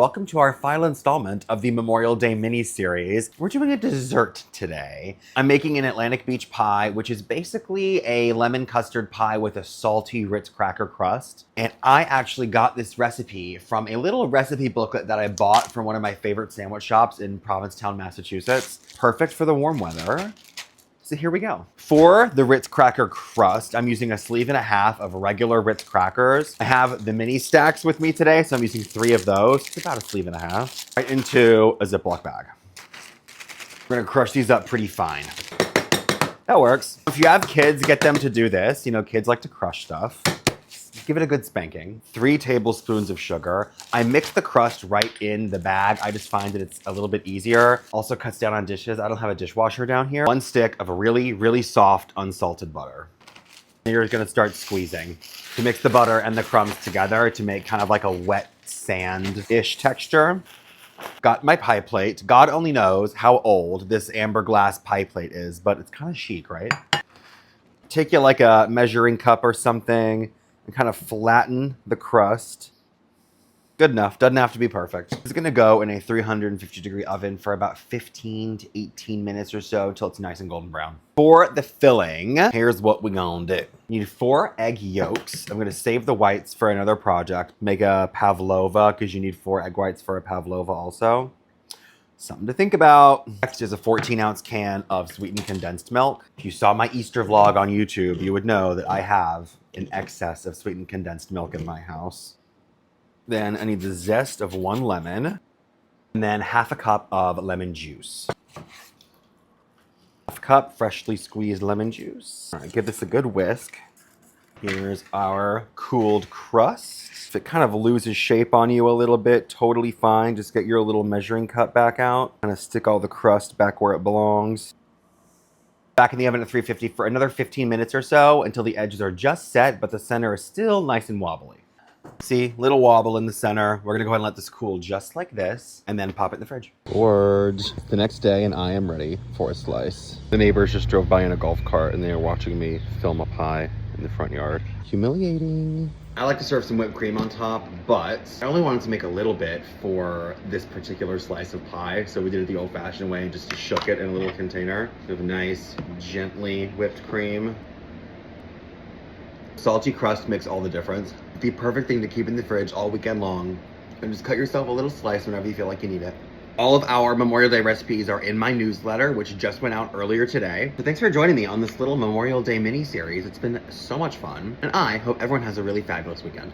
Welcome to our final installment of the Memorial Day mini-series. We're doing a dessert today. I'm making an Atlantic Beach pie, which is basically a lemon custard pie with a salty Ritz cracker crust. And I actually got this recipe from a little recipe booklet that I bought from one of my favorite sandwich shops in Provincetown, Massachusetts. Perfect for the warm weather. So here we go. For the Ritz cracker crust, I'm using a sleeve and a half of regular Ritz crackers. I have the mini stacks with me today, so I'm using 3 of those. It's about a sleeve and a half. Right into a Ziploc bag. We're gonna crush these up pretty fine. That works. If you have kids, get them to do this. You know, kids like to crush stuff. Give it a good spanking. 3 tablespoons of sugar. I mix the crust right in the bag. I just find that it's a little bit easier. Also cuts down on dishes. I don't have a dishwasher down here. 1 stick of a really, really soft unsalted butter. You're gonna start squeezing to mix the butter and the crumbs together to make kind of like a wet sand-ish texture. Got my pie plate. God only knows how old this amber glass pie plate is, but it's kind of chic, right? Take you like a measuring cup or something and kind of flatten the crust. Good enough, doesn't have to be perfect. It's gonna go in a 350-degree oven for about 15 to 18 minutes or so until it's nice and golden brown. For the filling, here's what we're gonna do. You need 4 egg yolks. I'm gonna save the whites for another project. Make a pavlova, because you need 4 egg whites for a pavlova also. Something to think about. Next is a 14-ounce can of sweetened condensed milk. If you saw my Easter vlog on YouTube, you would know that I have an excess of sweetened condensed milk in my house. Then I need the zest of 1 lemon, and then half a cup of lemon juice. Half a cup freshly squeezed lemon juice. All right, give this a good whisk. Here's our cooled crust. If it kind of loses shape on you a little bit, totally fine. Just get your little measuring cup back out. Kind of stick all the crust back where it belongs. Back in the oven at 350 for another 15 minutes or so until the edges are just set, but the center is still nice and wobbly. See, little wobble in the center. We're gonna go ahead and let this cool just like this and then pop it in the fridge. Words. The next day and I am ready for a slice. The neighbors just drove by in a golf cart and they are watching me film a pie in the front yard. Humiliating. I like to serve some whipped cream on top, but I only wanted to make a little bit for this particular slice of pie. So we did it the old-fashioned way and just shook it in a little container. We have nice, gently whipped cream. Salty crust makes all the difference. The perfect thing to keep in the fridge all weekend long. And just cut yourself a little slice whenever you feel like you need it. All of our Memorial Day recipes are in my newsletter, which just went out earlier today. So thanks for joining me on this little Memorial Day mini-series. It's been so much fun. And I hope everyone has a really fabulous weekend.